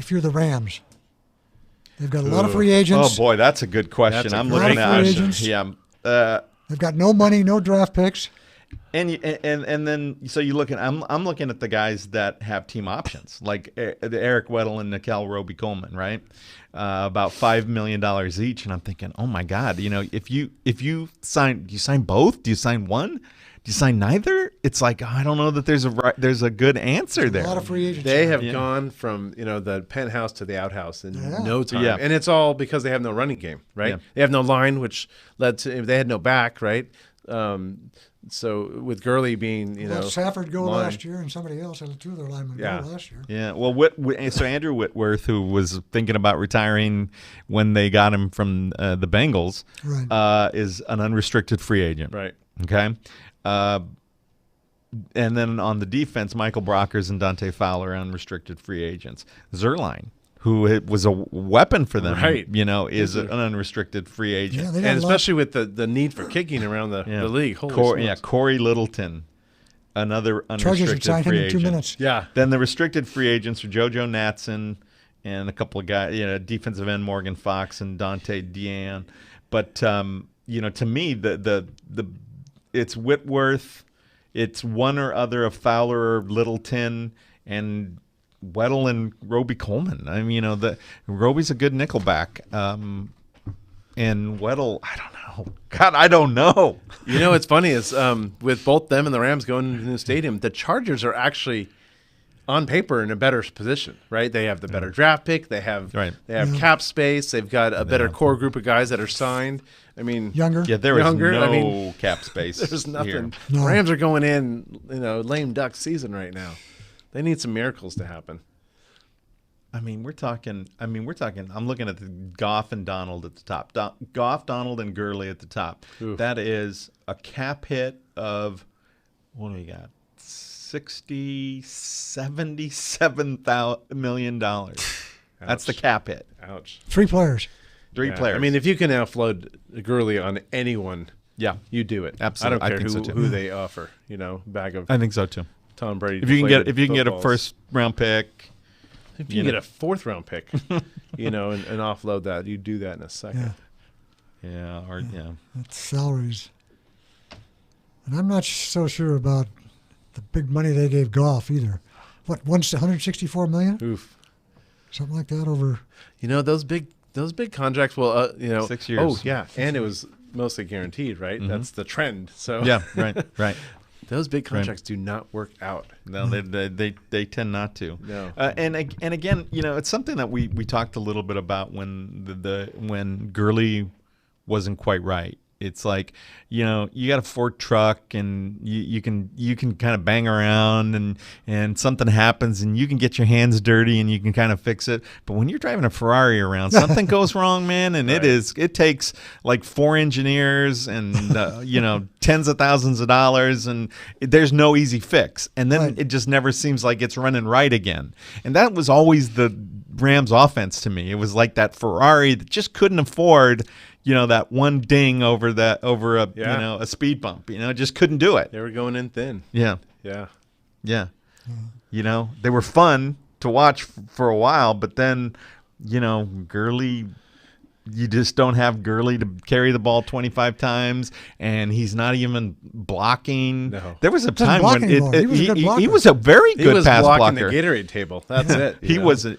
if you're the Rams? They've got a lot of free agents. Oh, boy, that's a good question. I'm looking at agents. Yeah. They've got no money, no draft picks. And then so you look at I'm looking at the guys that have team options, like the Eric Weddle and Robie Coleman, right? About $5 million each, and I'm thinking, oh my God, if you sign, do you sign both? Do you sign one? Do you sign neither? It's like, I don't know that there's a good answer there. A lot of free agents. They have gone from the penthouse to the outhouse in no time, and it's all because they have no running game, right? Yeah. They have no line, which led to they had no back, right? So with Gurley being, Safford go last year, and somebody else had two of their linemen go last year. Yeah, well, so Andrew Whitworth, who was thinking about retiring when they got him from the Bengals, right. Is an unrestricted free agent. Right. Okay. And then on the defense, Michael Brockers and Dante Fowler are unrestricted free agents. Zuerlein, who was a weapon for them, right. Is an unrestricted free agent. Yeah, and especially with the need for kicking around the league. Corey Litteton, another unrestricted free agent. 2 minutes. Yeah. Then the restricted free agents are JoJo Natson and a couple of guys, defensive end Morgan Fox and Dante Deanne. But to me, the it's Whitworth, it's one or other of Fowler or Litteton and Weddle and Robie Coleman. I mean, Robie's a good nickelback. And Weddle, I don't know. God, I don't know. What's funny is with both them and the Rams going into the stadium, the Chargers are actually on paper in a better position, right? They have the better draft pick. They have cap space. They've got a better core group of guys that are signed. I mean, younger. Yeah, there is no cap space. There's nothing. Here. No. Rams are going in, lame duck season right now. They need some miracles to happen. We're talking. I'm looking at the Goff and Donald at the top. Goff, Donald, and Gurley at the top. Oof. That is a cap hit of, what do we got? $77 million. That's the cap hit. Ouch. 3 players. Three players. I mean, if you can offload Gurley on anyone, you do it. Absolutely. I don't care think so too. who they offer. Bag of I think so too. Tom Brady. If you can get a first round pick, if you can get a 4th round pick, and offload that, you do that in a second. That's salaries. And I'm not so sure about the big money they gave Goff either. What, $164 million? Oof. Something like that over. Those big contracts. Well, 6 years. Oh yeah, and it was mostly guaranteed, right? Mm-hmm. That's the trend. So yeah, right. Those big contracts do not work out. No, they tend not to. No. And again, it's something that we talked a little bit about when when Gurley wasn't quite right. It's like, you got a Ford truck and you can kind of bang around and something happens and you can get your hands dirty and you can kind of fix it. But when you're driving a Ferrari around, something goes wrong, man. And right. it takes like 4 engineers and, tens of thousands of dollars, and there's no easy fix. And then it just never seems like it's running right again. And that was always the Rams offense to me. It was like that Ferrari that just couldn't afford that one ding over a speed bump, just couldn't do it. They were going in thin. Yeah. Yeah. Yeah. They were fun to watch for a while, but then, Gurley, you just don't have Gurley to carry the ball 25 times, and he's not even blocking. No. There was a time when he was a very good pass blocker. He was blocking the Gatorade table. That's it. He was, and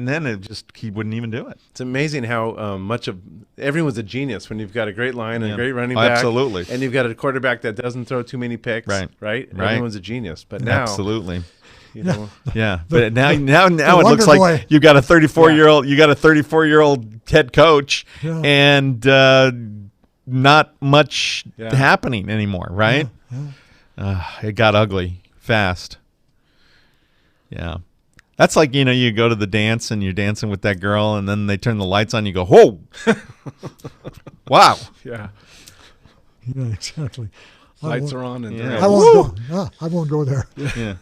then he wouldn't even do it. It's amazing how much of everyone's a genius when you've got a great line and a great running back. Absolutely. And you've got a quarterback that doesn't throw too many picks. Right. Everyone's a genius. But now. Absolutely. Yeah. But now it looks like you got a 34-year-old head coach and not much happening anymore, right? It got ugly fast. Yeah. That's like, you go to the dance and you're dancing with that girl and then they turn the lights on, you go, whoa. Wow. Yeah. Yeah, exactly. Lights are on and I won't go there. Yeah.